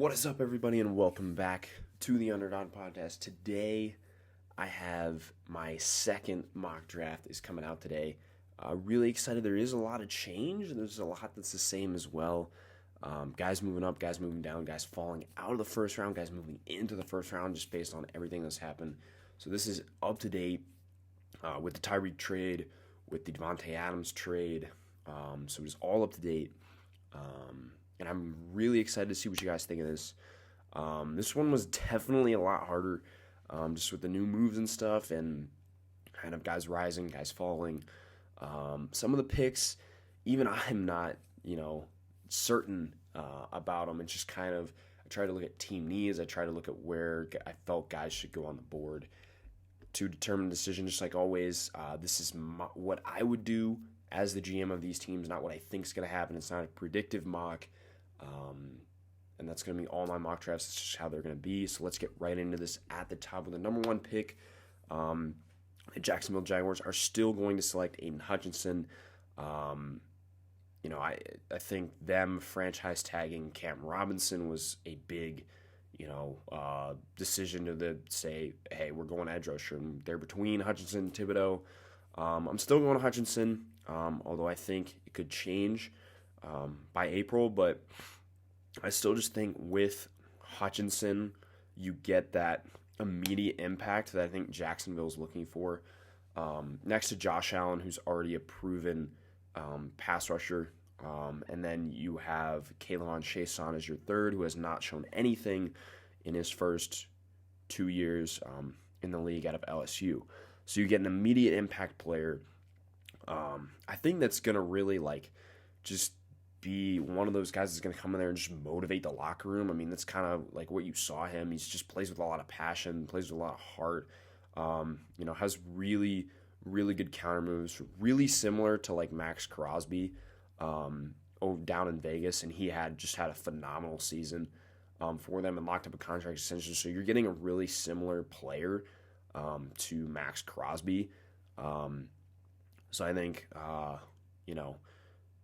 What is up, everybody, and welcome back to the Underdog Podcast. Today, I have my second mock draft is coming out today. Really excited. There is a lot of change. There's a lot that's the same as well. Guys moving up, guys moving down, guys falling out of the first round, guys moving into the first round just based on everything that's happened. So this is up to date with the Tyreek trade, with the Devontae Adams trade. So it's all up to date. And I'm really excited to see what you guys think of this. This one was definitely a lot harder, just with the new moves and stuff, and kind of guys rising, guys falling. Some of the picks, even I'm not, certain about them. It's just kind of, I try to look at team needs. I try to look at where I felt guys should go on the board to determine the decision. Just like always, this is what I would do as the GM of these teams, not what I think is going to happen. It's not a predictive mock. And that's going to be all my mock drafts. It's just how they're going to be. So let's get right into this. At the top with the number one pick, the Jacksonville Jaguars are still going to select Aiden Hutchinson. I think them franchise tagging Cam Robinson was a big, decision to say, hey, we're going edge rusher. And they're between Hutchinson and Thibodeau. I'm still going Hutchinson, although I think it could change by April, but I still just think with Hutchinson, you get that immediate impact that I think Jacksonville is looking for. Next to Josh Allen, who's already a proven pass rusher. And then you have K'Lavon Chaisson as your third, who has not shown anything in his first 2 years in the league out of LSU. So you get an immediate impact player. I think that's going to really just be one of those guys that's going to come in there and just motivate the locker room. I mean, that's kind of like what you saw him. He's just plays with a lot of passion, plays with a lot of heart. Has really, really good counter moves, really similar to like Max Crosby down in Vegas, and he had a phenomenal season for them and locked up a contract extension. So you're getting a really similar player to Max Crosby. So I think,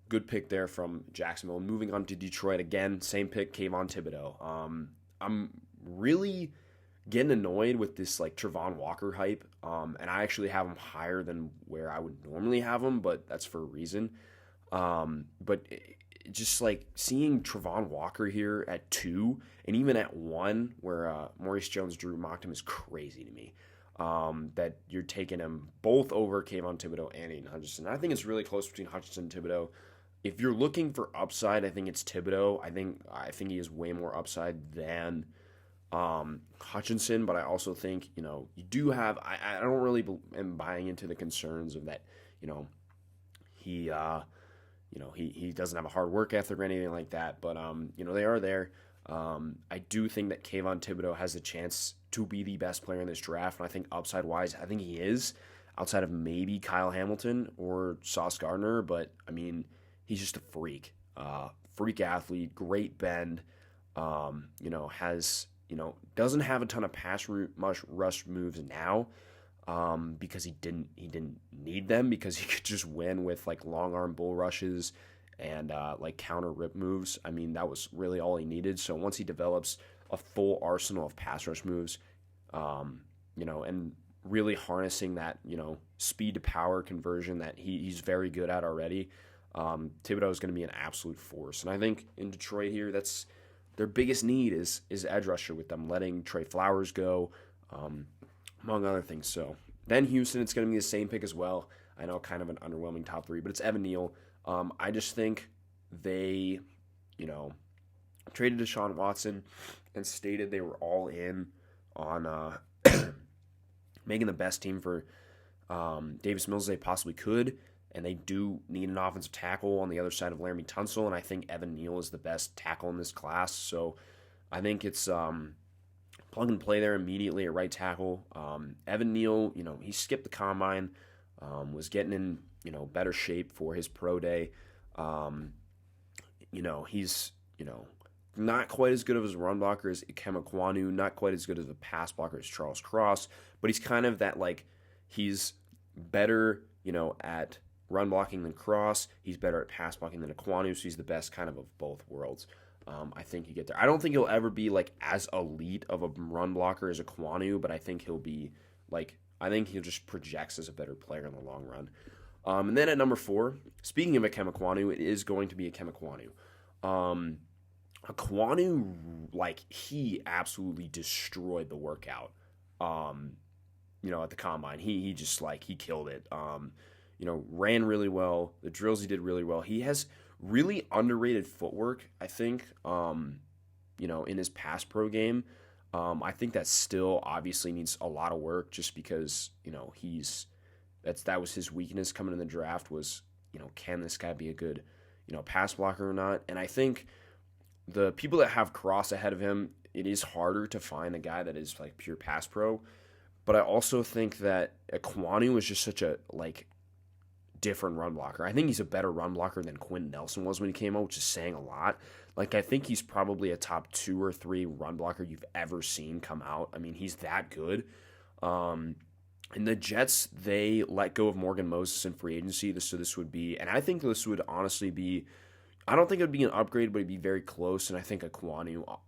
good pick there from Jacksonville. Moving on to Detroit again, same pick, Kayvon Thibodeau. I'm really getting annoyed with this Travon Walker hype, and I actually have him higher than where I would normally have him, but that's for a reason. Just seeing Travon Walker here at 2 and even at 1, where Maurice Jones-Drew mocked him, is crazy to me. That you're taking him both over Kayvon Thibodeau and Aiden Hutchinson. I think it's really close between Hutchinson and Thibodeau. If you're looking for upside, I think it's Thibodeau. I think he has way more upside than Hutchinson, but I also think you do have. I don't really am buying into the concerns of that. He doesn't have a hard work ethic or anything like that. But they are there. I do think that Kayvon Thibodeau has a chance to be the best player in this draft, and I think upside-wise, I think he is, outside of maybe Kyle Hamilton or Sauce Gardner, but, I mean, he's just a freak. Freak athlete, great bend, doesn't have a ton of rush moves now, because he didn't need them, because he could just win with, long arm bull rushes and counter rip moves. I mean, that was really all he needed. So once he develops a full arsenal of pass rush moves, and really harnessing that, speed to power conversion that he's very good at already, Thibodeau is going to be an absolute force. And I think in Detroit here, that's their biggest need is edge rusher, with them letting Trey Flowers go, among other things. So then Houston, it's going to be the same pick as well. I know, kind of an underwhelming top 3, but it's Evan Neal. I just think they, traded Deshaun Watson and stated they were all in on making the best team for Davis Mills they possibly could, and they do need an offensive tackle on the other side of Laramie Tunsil, and I think Evan Neal is the best tackle in this class. So I think it's plug and play there immediately at right tackle. Evan Neal, he skipped the combine, was getting in, better shape for his pro day. He's, not quite as good of a run blocker as Ikem Ekwonu, not quite as good as a pass blocker as Charles Cross, but he's kind of that, he's better, at run blocking than Cross. He's better at pass blocking than Ekwonu, so he's the best kind of both worlds. I think you get there. I don't think he'll ever be like as elite of a run blocker as a Kwanu, but I think he'll be like I think he'll just projects as a better player in the long run. And then at number 4, speaking of a Kwanu, it is going to be a Kwanu. Um, Kwanu, like he absolutely destroyed the workout. Um, at the combine, he just like he killed it. Ran really well. The drills he did really well. He has really underrated footwork, I think. In his pass pro game. I think that still obviously needs a lot of work, just because that was his weakness coming in the draft was can this guy be a good pass blocker or not? And I think the people that have Cross ahead of him, it is harder to find a guy that is like pure pass pro. But I also think that Kwanu was just such a different run blocker. I think he's a better run blocker than Quinn Nelson was when he came out, which is saying a lot. Like I think he's probably a top 2 or 3 run blocker you've ever seen come out. I mean, he's that good. And the Jets, they let go of Morgan Moses in free agency. So this would be, and I think this would honestly be, I don't think it would be an upgrade, but it'd be very close. And I think Kwanu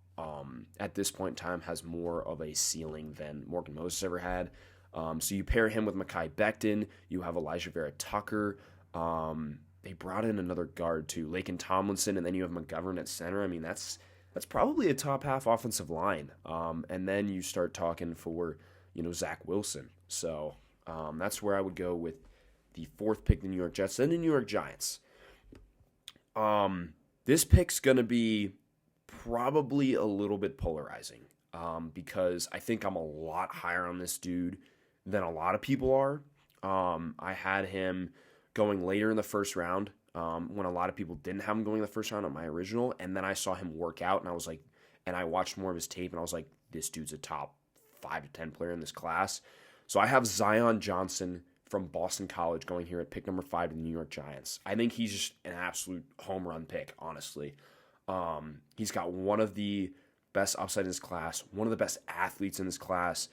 at this point in time has more of a ceiling than Morgan Moses ever had. So you pair him with Mekhi Becton. You have Elijah Vera Tucker. They brought in another guard too, Laken Tomlinson, and then you have McGovern at center. I mean, that's probably a top half offensive line. And then you start talking for Zach Wilson. So that's where I would go with the 4th pick, the New York Jets, then the New York Giants. This pick's gonna be probably a little bit polarizing because I think I'm a lot higher on this dude than a lot of people are. I had him going later in the first round when a lot of people didn't have him going in the first round on my original, and then I saw him work out, and I was like, and I watched more of his tape, and I was like, this dude's a top 5 to 10 player in this class. So I have Zion Johnson from Boston College going here at pick number 5 to the New York Giants. I think he's just an absolute home run pick, honestly. He's got one of the best upside in his class, one of the best athletes in his class.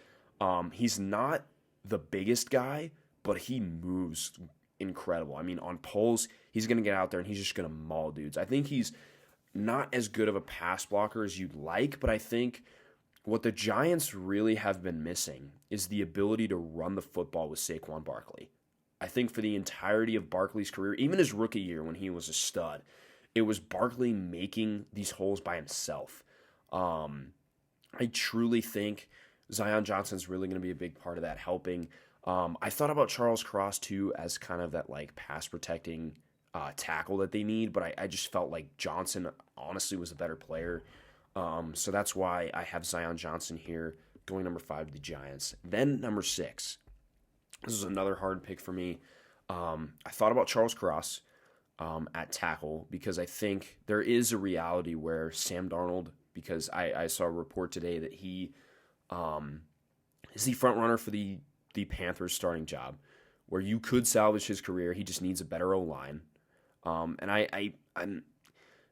He's not the biggest guy, but he moves incredible. I mean, on pulls, he's going to get out there and he's just going to maul dudes. I think he's not as good of a pass blocker as you'd like, but I think what the Giants really have been missing is the ability to run the football with Saquon Barkley. I think for the entirety of Barkley's career, even his rookie year when he was a stud, it was Barkley making these holes by himself. I truly think Zion Johnson's really going to be a big part of that, helping. I thought about Charles Cross too as kind of that like pass protecting tackle that they need, but I just felt like Johnson honestly was a better player. So that's why I have Zion Johnson here going number 5 to the Giants. Then number 6. This is another hard pick for me. I thought about Charles Cross at tackle because I think there is a reality where Sam Darnold, because I saw a report today that he is the front runner for the Panthers starting job, where you could salvage his career. He just needs a better O-line. And I'm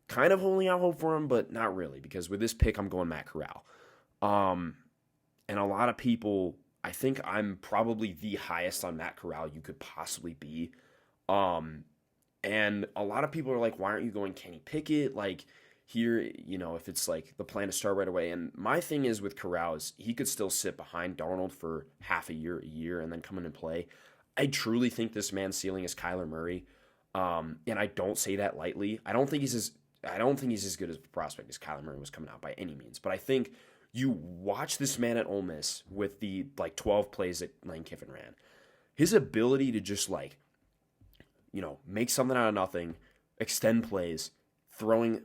kind of holding out hope for him, but not really, because with this pick, I'm going Matt Corral. And a lot of people, I think I'm probably the highest on Matt Corral you could possibly be. And a lot of people are like, why aren't you going Kenny Pickett? Like, here, if it's like the plan to start right away. And my thing is with Corral is he could still sit behind Darnold for half a year, and then come in and play. I truly think this man's ceiling is Kyler Murray. And I don't say that lightly. I don't think he's as good as a prospect as Kyler Murray was coming out by any means. But I think you watch this man at Ole Miss with the 12 plays that Lane Kiffin ran. His ability to just make something out of nothing, extend plays, throwing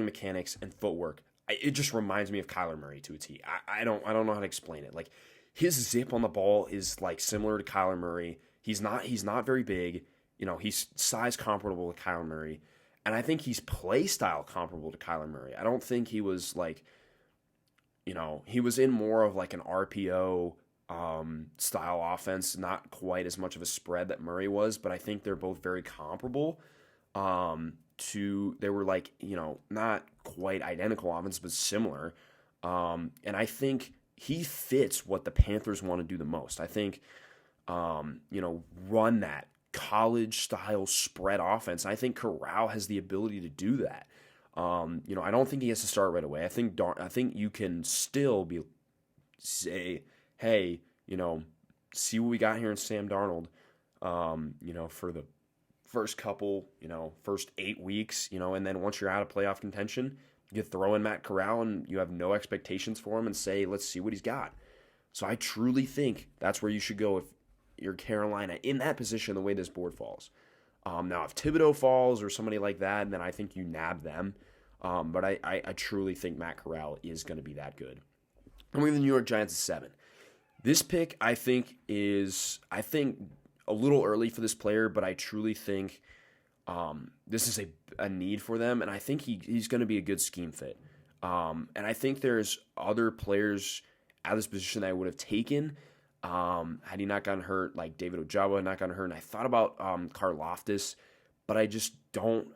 mechanics and footwork. It just reminds me of Kyler Murray to a T. I don't know how to explain it. Like his zip on the ball is similar to Kyler Murray. He's not very big. He's size comparable to Kyler Murray. And I think he's play style comparable to Kyler Murray. I don't think he was he was in more of an RPO style offense, not quite as much of a spread that Murray was, but I think they're both very comparable. They were not quite identical offense, but similar. And I think he fits what the Panthers want to do the most. I think, run that college style spread offense. I think Corral has the ability to do that. I don't think he has to start right away. I think you can still say, hey, see what we got here in Sam Darnold, for the first 8 weeks, and then once you're out of playoff contention, you throw in Matt Corral and you have no expectations for him and say, let's see what he's got. So I truly think that's where you should go if you're Carolina in that position the way this board falls. Now, if Thibodeau falls or somebody like that, then I think you nab them. But I truly think Matt Corral is going to be that good. And we have the New York Giants at 7. This pick, I think, is a little early for this player, but I truly think this is a need for them, and I think he's going to be a good scheme fit. And I think there's other players at this position that I would have taken had he not gotten hurt, like David Ojabo had not gotten hurt. And I thought about Karlaftis, but I just don't.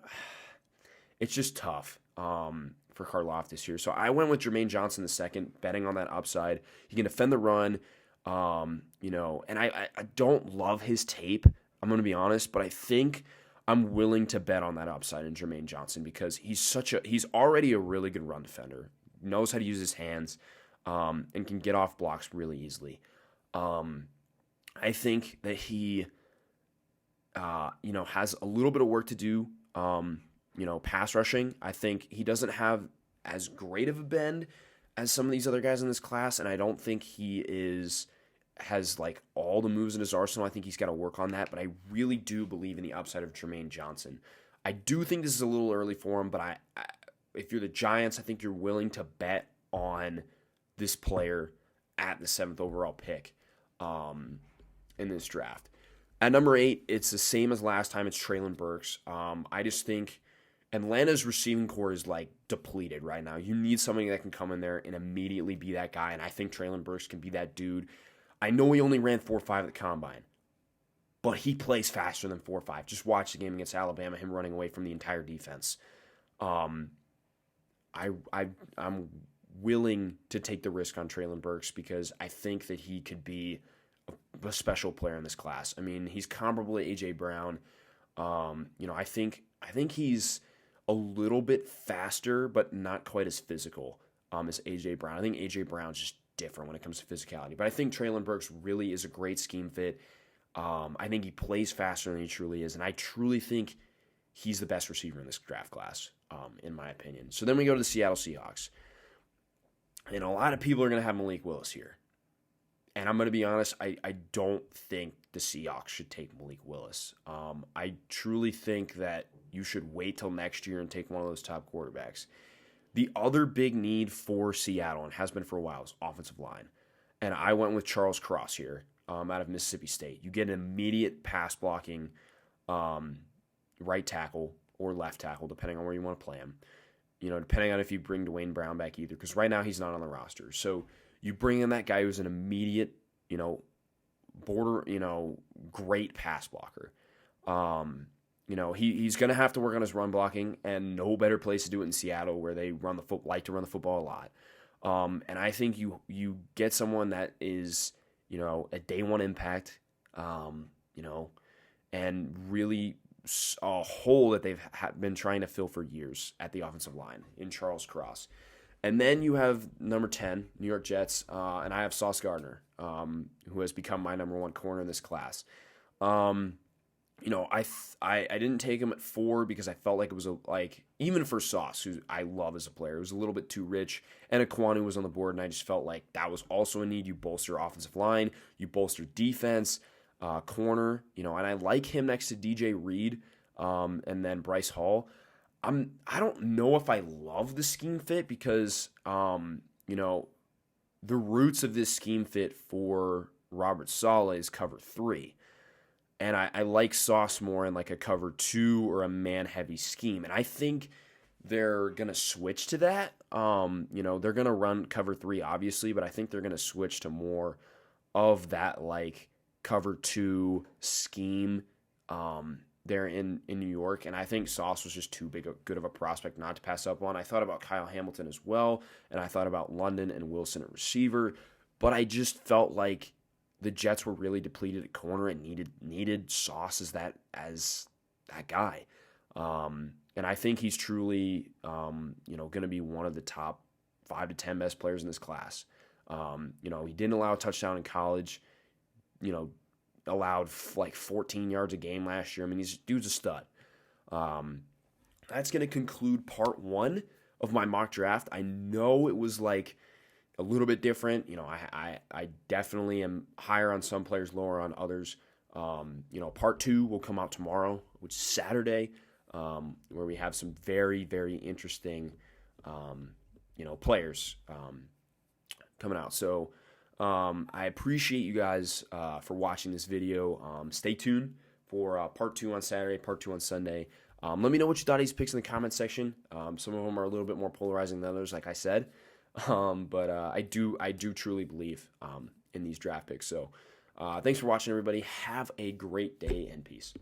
It's just tough for Karlaftis here. So I went with Jermaine Johnson the second, betting on that upside. He can defend the run, and I don't love his tape. I'm going to be honest, but I think I'm willing to bet on that upside in Jermaine Johnson because he's already a really good run defender, knows how to use his hands, and can get off blocks really easily. I think that he, has a little bit of work to do, pass rushing. I think he doesn't have as great of a bend as some of these other guys in this class, and I don't think he has like all the moves in his arsenal. I think he's got to work on that, but I really do believe in the upside of Jermaine Johnson. I do think this is a little early for him, but if you're the Giants, I think you're willing to bet on this player at the 7th overall pick in this draft. At number 8, it's the same as last time. It's Treylon Burks. I just think Atlanta's receiving core is like depleted right now. You need somebody that can come in there and immediately be that guy, and I think Treylon Burks can be that dude. I know he only ran 4.5 at the combine, but he plays faster than 4.5. Just watch the game against Alabama, him running away from the entire defense. I'm willing to take the risk on Treylon Burks because I think that he could be a special player in this class. I mean, he's comparable to A.J. Brown. I think he's a little bit faster, but not quite as physical as A.J. Brown. I think A.J. Brown's just different when it comes to physicality. But I think Treylon Burks really is a great scheme fit. I think he plays faster than he truly is, and I truly think he's the best receiver in this draft class, in my opinion. So then we go to the Seattle Seahawks. And a lot of people are going to have Malik Willis here. And I'm going to be honest, I don't think the Seahawks should take Malik Willis. I truly think that you should wait till next year and take one of those top quarterbacks. The other big need for Seattle, and has been for a while, is offensive line. And I went with Charles Cross here out of Mississippi State. You get an immediate pass blocking right tackle or left tackle, depending on where you want to play him. Depending on if you bring Dwayne Brown back either, because right now he's not on the roster. So you bring in that guy who's an immediate, great pass blocker. He's going to have to work on his run blocking, and no better place to do it in Seattle, where they like to run the football a lot. And I think you get someone that is, a day one impact, and really a hole that they've been trying to fill for years at the offensive line in Charles Cross. And then you have number 10, New York Jets, and I have Sauce Gardner, who has become my number 1 corner in this class. I didn't take him at 4 because I felt like it was even for Sauce, who I love as a player, it was a little bit too rich, and Ekwonu was on the board, and I just felt like that was also a need. You bolster offensive line, you bolster defense, corner, and I like him next to DJ Reed, and then Bryce Hall. I don't know if I love the scheme fit because, the roots of this scheme fit for Robert Saleh is cover 3. And I like Sauce more in like a cover 2 or a man-heavy scheme. And I think they're going to switch to that. They're going to run cover 3, obviously, but I think they're going to switch to more of that like cover 2 scheme there in New York. And I think Sauce was just too good of a prospect not to pass up on. I thought about Kyle Hamilton as well, and I thought about London and Wilson at receiver, but I just felt like the Jets were really depleted at corner and needed Sauce as that guy. And I think he's truly, going to be one of the top 5 to 10 best players in this class. He didn't allow a touchdown in college, allowed like 14 yards a game last year. I mean, dude's a stud. That's going to conclude part 1 of my mock draft. I know it was like a little bit different. I definitely am higher on some players, lower on others. Part 2 will come out tomorrow, which is Saturday, where we have some very, very interesting, players coming out. So I appreciate you guys for watching this video. Stay tuned for part 2 on Saturday, part 2 on Sunday. Let me know what you thought of these picks in the comment section. Some of them are a little bit more polarizing than others, like I said. But I do truly believe in these draft picks. So thanks for watching, everybody. Have a great day and peace.